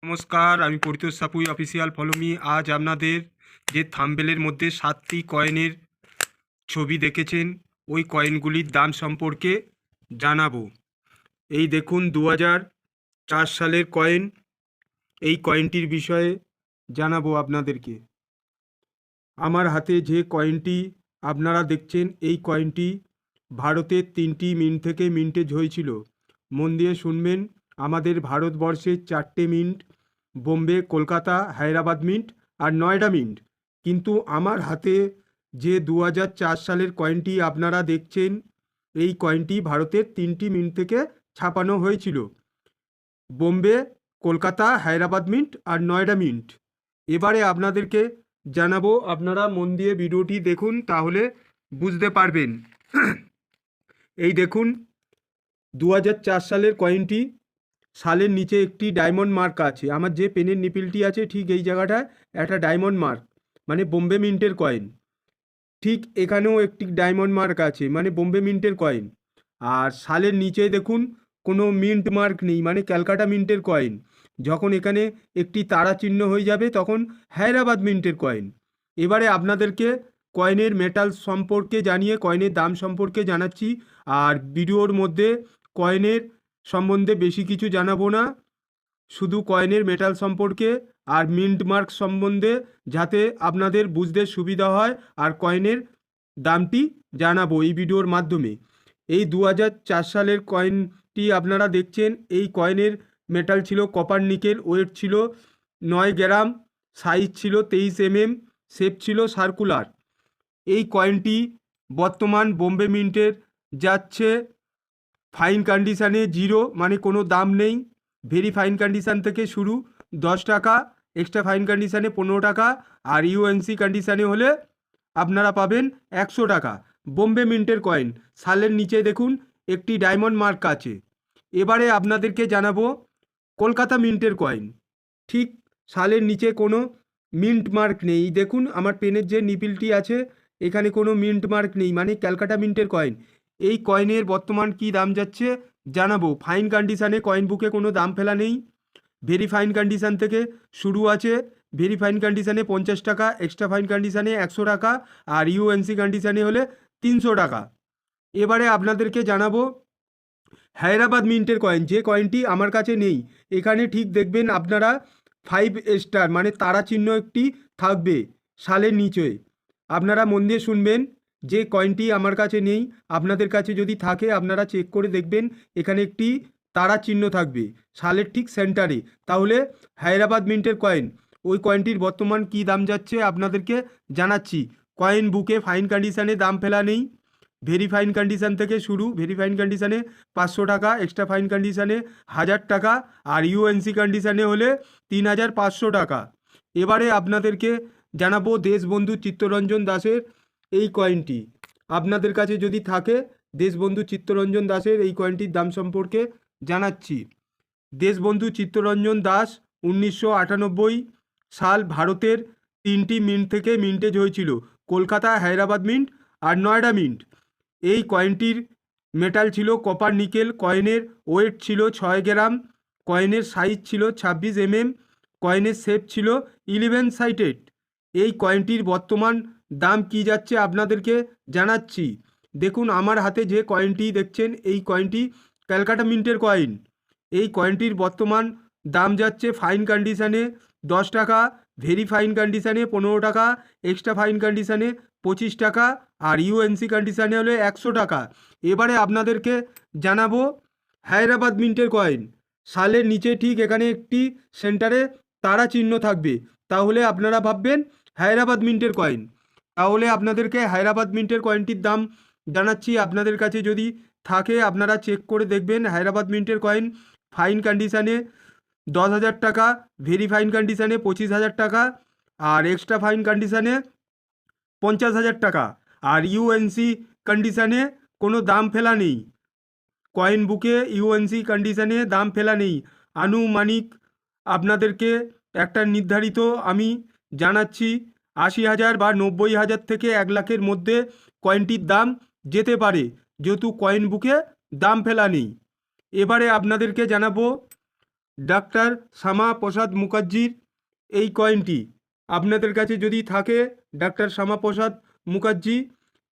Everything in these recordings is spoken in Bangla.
নমস্কার, আমি পরিতোষ সাপুই অফিসিয়াল ফলোমি। আজ আপনাদের যে থাম্বনেলের মধ্যে 7টি কয়েনের ছবি দেখেছেন, ওই কয়েনগুলির দাম সম্পর্কে জানাবো। এই দেখুন 2004 সালের কয়েন। এই কয়েনটির বিষয়ে জানাবো আপনাদেরকে। আমার হাতে যে কয়েনটি আপনারা দেখছেন, এই কয়েনটি ভারতের 3টি মিন্ট থেকে মিন্টেজ হয়েছিল। মন দিয়ে শুনবেন, আমাদের ভারতবর্ষের 4টে মিন্ট, বোম্বে, কলকাতা, হায়দ্রাবাদ মিন্ট আর নয়ডা মিন্ট। কিন্তু আমার হাতে যে 2004 সালের কয়েনটি আপনারা দেখছেন, এই কয়েনটি ভারতের 3টি মিন্ট থেকে ছাপানো হয়েছিল। বোম্বে, কলকাতা, হায়দ্রাবাদ মিন্ট আর নয়ডা মিন্ট। এবারে আপনাদেরকে জানাবো, আপনারা মন দিয়ে ভিডিওটি দেখুন, তাহলে বুঝতে পারবেন। এই দেখুন 2004 সালের কয়েনটি। সালের নিচে একটি ডায়মন্ড মার্ক আছে। আমার যে পেনের নিপিলটি আছে, ঠিক এই জায়গাটায় একটা ডায়মন্ড মার্ক, মানে বোম্বে মিন্টের কয়েন। ঠিক এখানেও একটি ডায়মন্ড মার্ক আছে, মানে বোম্বে মিন্টের কয়েন। আর সালের নিচে দেখুন কোনো মিন্ট মার্ক নেই, মানে ক্যালকাটা মিন্টের কয়েন। যখন এখানে একটি তারা চিহ্ন হয়ে যাবে, তখন হায়দ্রাবাদ মিন্টের কয়েন। এবারে আপনাদেরকে কয়েনের মেটাল সম্পর্কে জানিয়ে কয়েনের দাম সম্পর্কে জানাচ্ছি। আর ভিডিওর মধ্যে কয়েনের সম্বন্ধে বেশি কিছু জানাবো না, শুধু কয়েনের মেটাল সম্পর্কে আর মিন্ট মার্ক সম্বন্ধে, যাতে আপনাদের বুঝতে সুবিধা হয় আর কয়েনের দামটি জানাবো এই ভিডিওর মাধ্যমে। এই 2004 সালের কয়েনটি আপনারা দেখছেন। এই কয়েনের মেটাল ছিল কপার নিকেল, ওয়েট ছিল 9 গ্রাম, সাইজ ছিল 23 শেপ ছিল সার্কুলার। এই কয়েনটি বর্তমান বোম্বে মিন্টের যাচ্ছে ফাইন কন্ডিশানে 0, মানে কোনো দাম নেই। ভেরি ফাইন কন্ডিশান থেকে শুরু 10 টাকা, এক্সট্রা ফাইন কন্ডিশানে 15 টাকা, আর ইউএনসি কন্ডিশানে হলে আপনারা পাবেন 100 টাকা। বোম্বে মিন্টের কয়েন। সালের নিচে দেখুন একটি ডায়মন্ড মার্ক আছে। এবারে আপনাদেরকে জানাবো কলকাতা মিন্টের কয়েন। ঠিক সালের নিচে কোনো মিন্ট মার্ক নেই। দেখুন আমার পেনের যে নিপিলটি আছে, এখানে কোনো মিন্ট মার্ক নেই, মানে ক্যালকাটা মিন্টের কয়েন। এই কয়েনের বর্তমান কি দাম যাচ্ছে জানাবো। ফাইন কন্ডিশানে কয়েন বুকে কোনো দাম ফেলা নেই। ভেরি ফাইন কন্ডিশান থেকে শুরু আছে। ভেরি ফাইন কন্ডিশানে 50 টাকা, এক্সট্রা ফাইন কন্ডিশানে 100 টাকা, আর ইউএনসি কন্ডিশানে হলে 300 টাকা। এবারে আপনাদেরকে জানাবো হায়দ্রাবাদ মিন্টের কয়েন, যে কয়েনটি আমার কাছে নেই। এখানে ঠিক দেখবেন আপনারা 5 স্টার, মানে তারা চিহ্ন একটি থাকবে সালের নিচে। আপনারা মন দিয়ে শুনবেন, যে কয়েনটি আমার কাছে নেই, আপনাদের কাছে যদি থাকে আপনারা চেক করে দেখবেন, এখানে একটি তারা চিহ্ন থাকবে সালের ঠিক সেন্টারে। তাহলে হায়দ্রাবাদ মিন্টের কয়েন। ওই কয়েনটির বর্তমান কি দাম যাচ্ছে আপনাদেরকে জানাচ্ছি। কয়েন বুকে ফাইন কন্ডিশানে দাম ফেলা নেই। ভেরি ফাইন কন্ডিশান থেকে শুরু। ভেরি ফাইন কন্ডিশানে 500 টাকা, এক্সট্রা ফাইন কন্ডিশানে 1000 টাকা, আর ইউএনসি কন্ডিশানে হলে 3500 টাকা। এবারে আপনাদেরকে জানাবো দেশবন্ধু চিত্তরঞ্জন দাসের এই কয়েনটি। আপনাদের কাছে যদি থাকে, দেশবন্ধু চিত্তরঞ্জন দাসের এই কয়েনটির দাম সম্পর্কে জানাচ্ছি। দেশবন্ধু চিত্তরঞ্জন দাস 1998 সাল ভারতের 3টি মিন্ট থেকে মিন্টেজ হয়েছিল, কলকাতা, হায়দ্রাবাদ মিন্ট আর নয়ডা মিন্ট। এই কয়েনটির মেটাল ছিল কপার নিকেল, কয়েনের ওয়েট ছিল 6 গ্রাম, কয়েনের সাইজ ছিল 26 কয়েনের শেপ ছিল 11 সাইডেড। এই কয়েনটির বর্তমান দাম কি যাচ্ছে আপনাদেরকে জানাচ্ছি। দেখুন আমার হাতে যে কয়েনটি দেখছেন, এই কয়েনটি ক্যালকাটা মিন্টের কয়েন। এই কয়েনটির বর্তমান দাম যাচ্ছে ফাইন কন্ডিশানে 10 টাকা, ভেরি ফাইন কন্ডিশানে 15 টাকা, এক্সট্রা ফাইন কন্ডিশানে 25 টাকা, আর ইউএনসি কন্ডিশানে হলে 100 টাকা। এবারে আপনাদেরকে জানাবো হায়দ্রাবাদ মিন্টের কয়েন। সালের নিচে ঠিক এখানে একটি সেন্টারে তারা চিহ্ন থাকবে, তাহলে আপনারা ভাববেন হায়দ্রাবাদ মিন্টের কয়েন। তাহলে আপনাদেরকে হায়দ্রাবাদ মিন্টের কয়েনটির দাম জানাচ্ছি। আপনাদের কাছে যদি থাকে আপনারা চেক করে দেখবেন। হায়দ্রাবাদ মিন্টের কয়েন ফাইন কন্ডিশানে 10,000 টাকা, ভেরি ফাইন কন্ডিশানে 25,000 টাকা, আর এক্সট্রা ফাইন কন্ডিশানে 50,000 টাকা, আর ইউএনসি কন্ডিশানে কোনো দাম ফেলা নেই। কয়েন বুকে ইউএনসি কন্ডিশানে দাম ফেলা নেই। আনুমানিক আপনাদেরকে একটা নির্ধারিত আমি জানাচ্ছি, 80,000 বা 90,000 থেকে 1 লাখের মধ্যে কয়েনটির দাম যেতে পারে, যেহেতু কয়েন বুকে দাম ফেলা নেই। এবারে আপনাদেরকে জানাবো ডাক্তার শ্যামা প্রসাদ মুখার্জির এই কয়েনটি আপনাদের কাছে যদি থাকে, ডাক্তার শ্যামা প্রসাদ মুখার্জি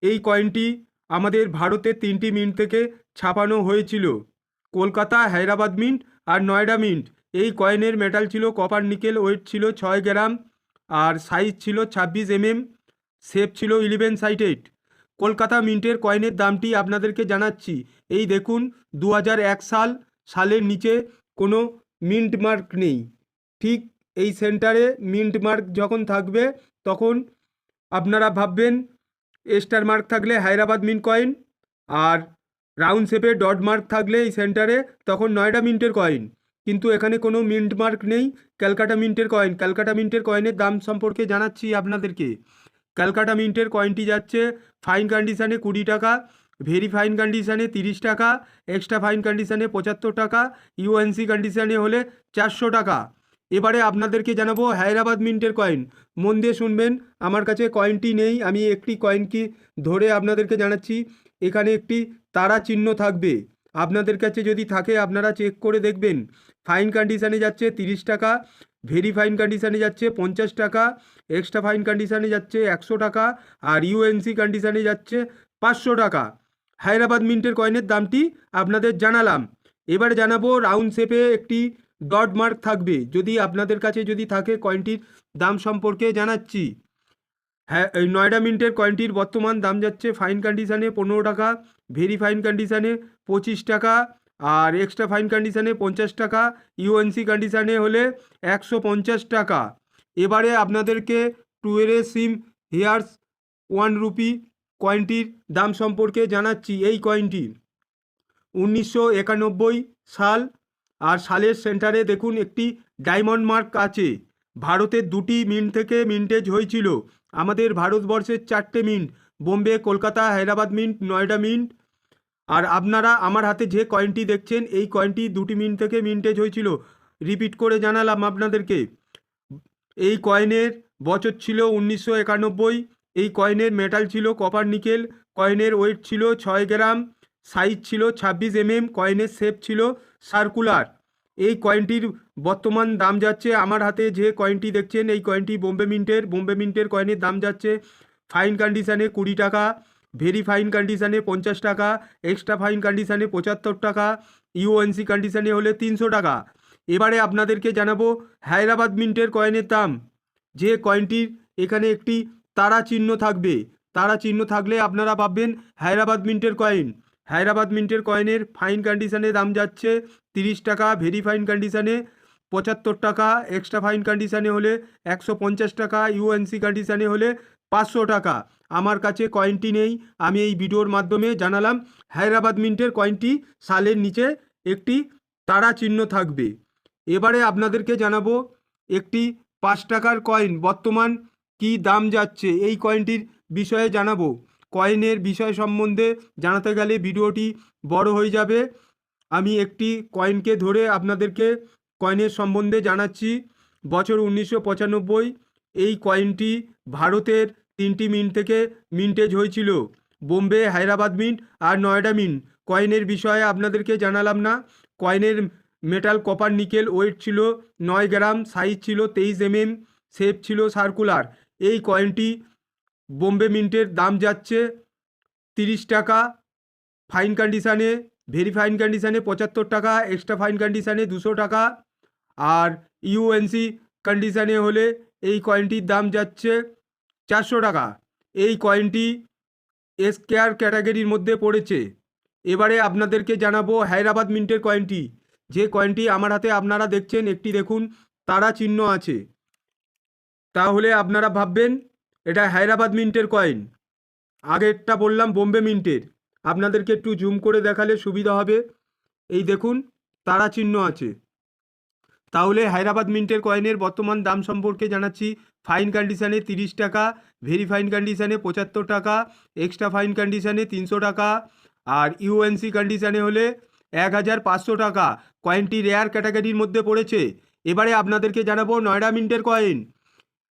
এই কয়েনটি আমাদের ভারতের 3টি মিন্ট থেকে ছাপানো হয়েছিল, কলকাতা, হায়দ্রাবাদ মিন্ট আর নয়ডা মিন্ট। এই কয়েনের মেটাল ছিল কপার নিকেল, ওয়েট ছিল 6 গ্রাম আর সাইজ ছিল 26 শেপ ছিল 11 সাইডেড। কলকাতা মিন্টের কয়েনের দামটি আপনাদেরকে জানাচ্ছি। এই দেখুন 2001 সালের নিচে কোনো মিন্ট মার্ক নেই। ঠিক এই সেন্টারে মিন্ট মার্ক যখন থাকবে তখন আপনারা ভাববেন স্টার মার্ক থাকলে হায়দ্রাবাদ মিন্ট কয়েন, আর রাউন্ড শেপে ডট মার্ক থাকলে এই সেন্টারে তখন নয়ডা মিন্টের কয়েন। কিন্তু এখানে কোনো মিন্ট মার্ক নেই, ক্যালকাটা মিন্টের কয়েন। ক্যালকাটা মিন্টের কয়েনের দাম সম্পর্কে জানাচ্ছি আপনাদেরকে। ক্যালকাটা মিন্টের কয়েনটি যাচ্ছে ফাইন কন্ডিশানে 20 টাকা, ভেরি ফাইন কন্ডিশানে 30 টাকা, এক্সট্রা ফাইন কন্ডিশানে 75 টাকা, ইউএনসি কন্ডিশানে হলে 400 টাকা। এবারে আপনাদেরকে জানাবো হায়দ্রাবাদ মিন্টের কয়েন। মন দিয়ে শুনবেন, আমার কাছে কয়েনটি নেই, আমি একটি কয়েনকে ধরে আপনাদেরকে জানাচ্ছি। এখানে একটি তারা চিহ্ন থাকবে, আপনাদের কাছে যদি থাকে আপনারা চেক করে দেখবেন। ফাইন কন্ডিশানে যাচ্ছে 30 টাকা, ভেরি ফাইন কন্ডিশানে যাচ্ছে 50 টাকা, এক্সট্রা ফাইন কন্ডিশানে যাচ্ছে 100 টাকা, আর ইউএনসি কন্ডিশানে যাচ্ছে 500 টাকা। হায়দ্রাবাদ মিন্টের কয়েনের দামটি আপনাদের জানালাম। এবার জানাবো রাউন্ড শেপে একটি ডট মার্ক থাকবে, যদি আপনাদের কাছে যদি থাকে কয়েনটির দাম সম্পর্কে জানাচ্ছি। হ্যাঁ, এই নয়ডা মিন্টের কয়েনটির বর্তমান দাম যাচ্ছে ফাইন কন্ডিশানে 15 টাকা, ভেরি ফাইন কন্ডিশানে 25 টাকা, আর এক্সট্রা ফাইন কন্ডিশানে 50 টাকা, ইউএনসি কন্ডিশানে হলে 150 টাকা। এবারে আপনাদেরকে টুয়েরে সিম হেয়ার্স 1 রুপি কয়েনটির দাম সম্পর্কে জানাচ্ছি। এই কয়েনটি 1991 সাল, আর সালের সেন্টারে দেখুন একটি ডায়মন্ড মার্ক আছে। ভারতের 2টি মিন্ট থেকে মিন্টেজ হয়েছিল। আমাদের ভারতবর্ষের 4টে mint, Bombay, Kolkata, Hyderabad mint, Noida mint. আর আপনারা আমার হাতে যে কয়েনটি দেখছেন এই কয়েনটি 2টি মিন্ট থেকে মিন্টেজ হয়েছিল। রিপিট করে জানালাম আপনাদেরকে। এই কয়েনের বছর ছিল 1991। এই কয়েনের মেটাল ছিল কপার নিকেল, কয়েনের ওয়েট ছিল 6 গ্রাম, সাইজ ছিল 26 কয়েনের শেপ ছিল সার্কুলার। এই কয়েনটির বর্তমান দাম যাচ্ছে, আমার হাতে যে কয়েনটি দেখছেন এই কয়েনটি বোম্বে মিন্টের কয়েনের দাম যাচ্ছে ফাইন কন্ডিশানে 20 টাকা, ভেরি ফাইন কন্ডিশানে 50 টাকা, এক্সট্রা ফাইন কন্ডিশানে 75 টাকা, ইউএনসি কন্ডিশানে হলে 300 টাকা। এবারে আপনাদেরকে জানাবো হায়দ্রাবাদ মিন্টের কয়েনের দাম। যে কয়েনটির এখানে একটি তারা চিহ্ন থাকবে, তারা চিহ্ন থাকলে আপনারা ভাববেন হায়দ্রাবাদ মিন্টের কয়েন। হায়দ্রাবাদ মিন্টের কয়েনের ফাইন কন্ডিশানে দাম যাচ্ছে 30 টাকা, ভেরি ফাইন কন্ডিশানে 75 টাকা, এক্সট্রা ফাইন কন্ডিশানে হলে 150 টাকা, ইউএনসি কন্ডিশানে হলে 500 টাকা। আমার কাছে কয়েনটি নেই, আমি এই ভিডিওর মাধ্যমে জানালাম। হায়দ্রাবাদ মিন্টের কয়েনটি সালের নিচে একটি তারা চিহ্ন থাকবে। এবারে আপনাদেরকে জানাবো একটি 5 টাকার কয়েন বর্তমান কি দাম যাচ্ছে, এই কয়েনটির বিষয়ে জানাবো। কয়েনের বিষয় সম্বন্ধে জানাতে গেলে ভিডিওটি বড় হয়ে যাবে। আমি একটি কয়েনকে ধরে আপনাদেরকে কয়েনের সম্বন্ধে জানাচ্ছি। বছর 1995 এই কয়েনটি ভারতের 3টি মিন্ট থেকে মিন্টেজ হয়েছিল, বোম্বে, হায়দ্রাবাদ মিন্ট আর নয়ডা মিন্ট। কয়েনের বিষয়ে আপনাদেরকে জানালাম না। কয়েনের মেটাল কপার নিকেল, ওয়েট ছিল 9 গ্রাম, সাইজ ছিল 23 শেপ ছিল সার্কুলার। এই কয়েনটি বোম্বে মিন্টের দাম যাচ্ছে 30 টাকা, ফাইন কন্ডিশানে, ভেরি ফাইন কন্ডিশানে 75 টাকা, এক্সট্রা ফাইন কন্ডিশানে 200 টাকা, আর ইউএনসি কন্ডিশানে হলে এই কয়েনটির দাম যাচ্ছে 400 টাকা। এই কয়েনটি স্কেয়ার ক্যাটাগরির মধ্যে পড়েছে। এবারে আপনাদেরকে জানাবো হায়দ্রাবাদ মিন্টের কয়েনটি। যে কয়েনটি আমার হাতে আপনারা দেখছেন, একটি দেখুন তারা চিহ্ন আছে, তাহলে আপনারা ভাববেন এটা হায়দ্রাবাদ মিন্টের কয়েন। আগেরটা বললাম বোম্বে মিন্টের, আপনাদেরকে একটু জুম করে দেখালে সুবিধা হবে। এই দেখুন তারা চিহ্ন আছে। তাহলে হায়দ্রাবাদ মিন্টের কয়েনের বর্তমান দাম সম্পর্কে জানাচ্ছি। ফাইন কন্ডিশানে 30 টাকা, ভেরি ফাইন কন্ডিশানে 75 টাকা, এক্সট্রা ফাইন কন্ডিশানে 300 টাকা, আর ইউএনসি কন্ডিশানে হলে 1500 টাকা। কয়েনটি রেয়ার ক্যাটাগরির মধ্যে পড়েছে। এবারে আপনাদেরকে জানাবো নয়ডা মিন্টের কয়েন।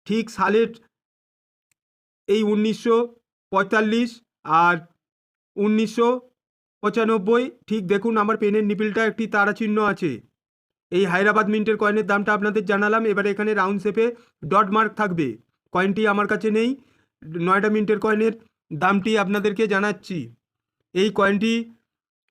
ঠিক সালের এই 1945 আর 1995, ঠিক দেখুন আমার পেনের নিপিলটা একটি তারা চিহ্ন আছে। এই হায়দ্রাবাদ মিন্টের কয়েনের দামটা আপনাদের জানালাম। এবারে এখানে রাউন্ড শেপে ডট মার্ক থাকবে। কয়েনটি আমার কাছে নেই। নয়ডা মিন্টের কয়েনের দামটি আপনাদেরকে জানাচ্ছি। এই কয়েনটি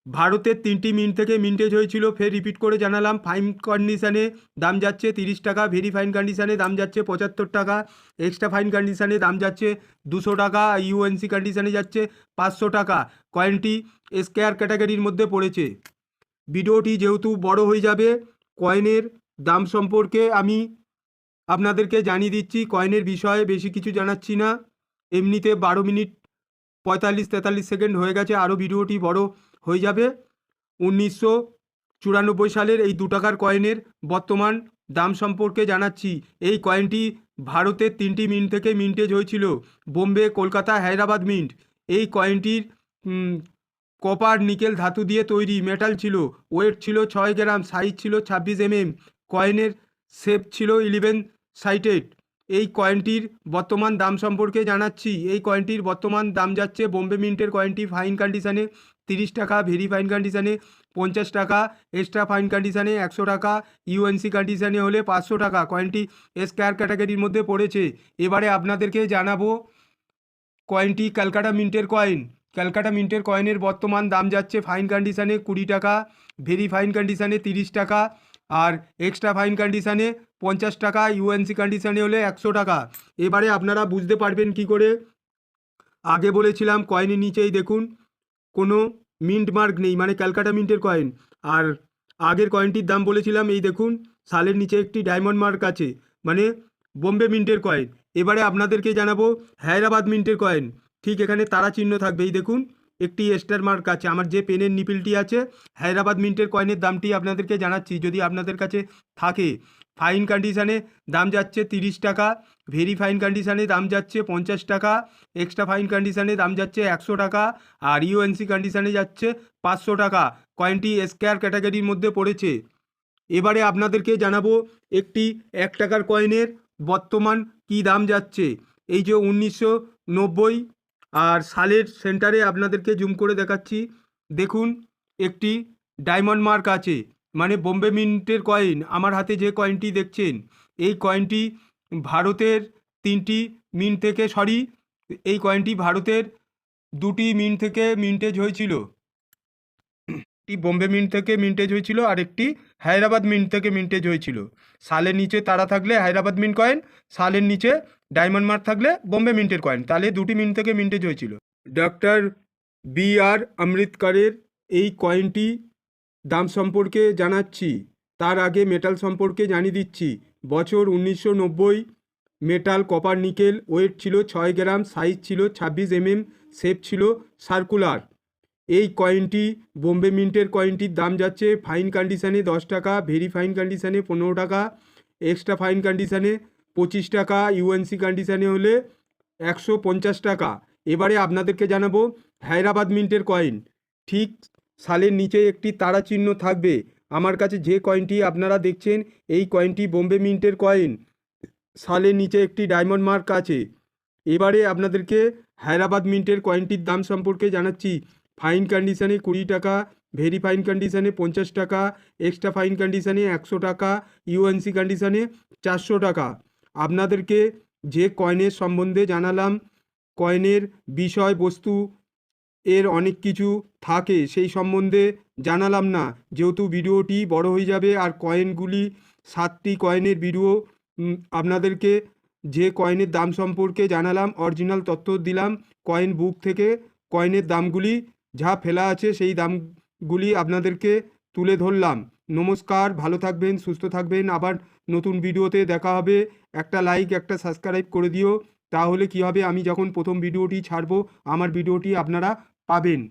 ভারতের 3টি মিন্ট থেকে মিন্টেজ হয়েছিল। ফের রিপিট করে জানালাম, ফাইন কন্ডিশানে দাম যাচ্ছে 30 টাকা, ভেরি ফাইন কন্ডিশানে দাম যাচ্ছে 75 টাকা, এক্সট্রা ফাইন কন্ডিশানে দাম যাচ্ছে 200 টাকা, ইউএনসি কন্ডিশানে যাচ্ছে 500 টাকা। কয়েনটি স্কোয়ার ক্যাটাগরির মধ্যে পড়েছে। ভিডিওটি যেহেতু বড় হয়ে যাবে, কয়েনের দাম সম্পর্কে আমি আপনাদেরকে জানিয়ে দিচ্ছি। কয়েনের বিষয়ে বেশি কিছু জানাচ্ছি না। এমনিতে 12 মিনিট 45-43 সেকেন্ড হয়ে গেছে, আরও ভিডিওটি বড় হয়ে যাবে। 1994 সালের এই 2 টাকার কয়েনের বর্তমান দাম সম্পর্কে জানাচ্ছি। এই কয়েনটি ভারতের 3টি মিন্ট থেকে মিন্টেজ হয়েছিল, বোম্বে, কলকাতা, হায়দ্রাবাদ মিন্ট। এই কয়েনটির কপার নিকেল ধাতু দিয়ে তৈরি, মেটাল ছিল, ওয়েট ছিল 6 গ্রাম, সাইজ ছিল 26 কয়েনের শেপ ছিল 11 সাইটেড। এই কয়েনটির বর্তমান দাম সম্পর্কে জানাচ্ছি। এই কয়েনটির বর্তমান দাম যাচ্ছে, বোম্বে মিন্টের কয়েনটি ফাইন কন্ডিশানে 30 টাকা, ভেরি ফাইন কন্ডিশানে 50 টাকা, এক্সট্রা ফাইন কন্ডিশানে 100 টাকা, ইউএনসি কন্ডিশানে হলে 500 টাকা। কয়েনটি স্কোয়ার ক্যাটাগরির মধ্যে পড়েছে। এবারে আপনাদেরকে জানাবো কয়েনটি ক্যালকাটা মিন্টের কয়েন। ক্যালকাটা মিন্টের কয়েনের বর্তমান দাম যাচ্ছে ফাইন কন্ডিশানে 20 টাকা, ভেরি ফাইন কন্ডিশানে 30 টাকা, আর এক্সট্রা ফাইন কন্ডিশানে 50 টাকা, ইউএনসি কন্ডিশানে হলে 100 টাকা। এবারে আপনারা বুঝতে পারবেন কি করে। আগে বলেছিলাম কয়েনের নিচেই দেখুন কোনো মিন্ট মার্ক নেই, মানে ক্যালকাটা মিন্টের কয়েন। আর আগের কয়েনটির দাম বলেছিলাম, এই দেখুন সালের নিচে একটি ডায়মন্ড মার্ক আছে, মানে বোম্বে মিন্টের কয়েন। এবারে আপনাদেরকে জানাবো হায়দ্রাবাদ মিন্টের কয়েন। ঠিক এখানে তারা চিহ্ন থাকবে, এই দেখুন একটি স্টার মার্ক আছে। আমার যে পেনের নিপিলটি আছে, হায়দ্রাবাদ মিন্টের কয়েনের দামটি আপনাদেরকে জানাচ্ছি যদি আপনাদের কাছে থাকে। ফাইন কন্ডিশানে দাম যাচ্ছে 30 টাকা, ভেরি ফাইন কন্ডিশানে দাম যাচ্ছে 50 টাকা, এক্সট্রা ফাইন কন্ডিশানে দাম যাচ্ছে 100 টাকা, আর ইউএনসি কন্ডিশানে যাচ্ছে 500 টাকা। কয়েনটি স্কোয়ার ক্যাটাগরির মধ্যে পড়েছে। এবারে আপনাদেরকে জানাবো একটি 1 টাকার কয়েনের বর্তমান কি দাম যাচ্ছে। এই যে 1990 আর সালের সেন্টারে আপনাদেরকে জুম করে দেখাচ্ছি। দেখুন একটি ডায়মন্ড মার্ক আছে, মানে বোম্বে মিন্টের কয়েন। আমার হাতে যে কয়েনটি দেখছেন, এই কয়েনটি ভারতের 3টি মিন্ট থেকে, এই কয়েনটি ভারতের 2টি মিন্ট থেকে মিন্টেজ হয়েছিল। একটি বোম্বে মিন্ট থেকে মিন্টেজ হয়েছিল, আর একটি হায়দ্রাবাদ মিন্ট থেকে মিন্টেজ হয়েছিল। সালের নিচে তারা থাকলে হায়দ্রাবাদ মিন্ট কয়েন, সালের নিচে ডায়মন্ড মার্ক থাকলে বোম্বে মিন্টের কয়েন। তাহলে 2টি মিন্ট থেকে মিন্টেজ হয়েছিল। Doctor B.R.. আম্বেদকরের এই কয়েনটি দাম সম্পর্কে জানাচ্ছি। তার আগে মেটাল সম্পর্কে জানিয়ে দিচ্ছি। বছর 1990, মেটাল কপার নিকেল, ওয়েট ছিল 6 গ্রাম, সাইজ ছিল 26 শেপ ছিল সার্কুলার। এই কয়েনটি বোম্বে মিন্টের কয়েনটির দাম যাচ্ছে ফাইন কন্ডিশানে 10 টাকা, ভেরি ফাইন কন্ডিশানে 15 টাকা, এক্সট্রা ফাইন কন্ডিশানে 25 টাকা, ইউএনসি কন্ডিশানে হলে 150 টাকা। এবারে আপনাদেরকে জানাবো হায়দ্রাবাদ মিন্টের কয়েন। ঠিক সালের নিচে একটি তারা চিহ্ন থাকবে। আমার কাছে যে কয়েনটি আপনারা দেখছেন, এই কয়েনটি বোম্বে মিন্টের কয়েন। সালের নিচে একটি ডায়মন্ড মার্ক আছে। এবারে আপনাদেরকে হায়দ্রাবাদ মিন্টের কয়েনটির দাম সম্পর্কে জানাচ্ছি। ফাইন কন্ডিশানে 20 টাকা, ভেরি ফাইন কন্ডিশানে 50 টাকা, এক্সট্রা ফাইন কন্ডিশানে 100 টাকা, ইউএনসি কন্ডিশানে 400 টাকা। আপনাদেরকে যে কয়েনের সম্বন্ধে জানালাম, কয়েনের বিষয়বস্তু এর অনেক কিছু থাকে, সেই সম্বন্ধে জানালাম না, যেহেতু ভিডিওটি বড় হয়ে যাবে। আর কয়েনগুলি 7টি কয়েনের ভিডিও আপনাদেরকে যে কয়েনের দাম সম্পর্কে জানালাম, অরিজিনাল তথ্য দিলাম কয়েন বুক থেকে। কয়েনের দামগুলি যা ফেলা আছে সেই দামগুলি আপনাদেরকে তুলে ধরলাম। নমস্কার, ভালো থাকবেন, সুস্থ থাকবেন। আবার নতুন ভিডিওতে দেখা হবে। একটা লাইক, একটা সাবস্ক্রাইব করে দিও। তাহলে কি হবে, আমি যখন প্রথম ভিডিওটি ছাড়বো, আমার ভিডিওটি আপনারা পাবেন।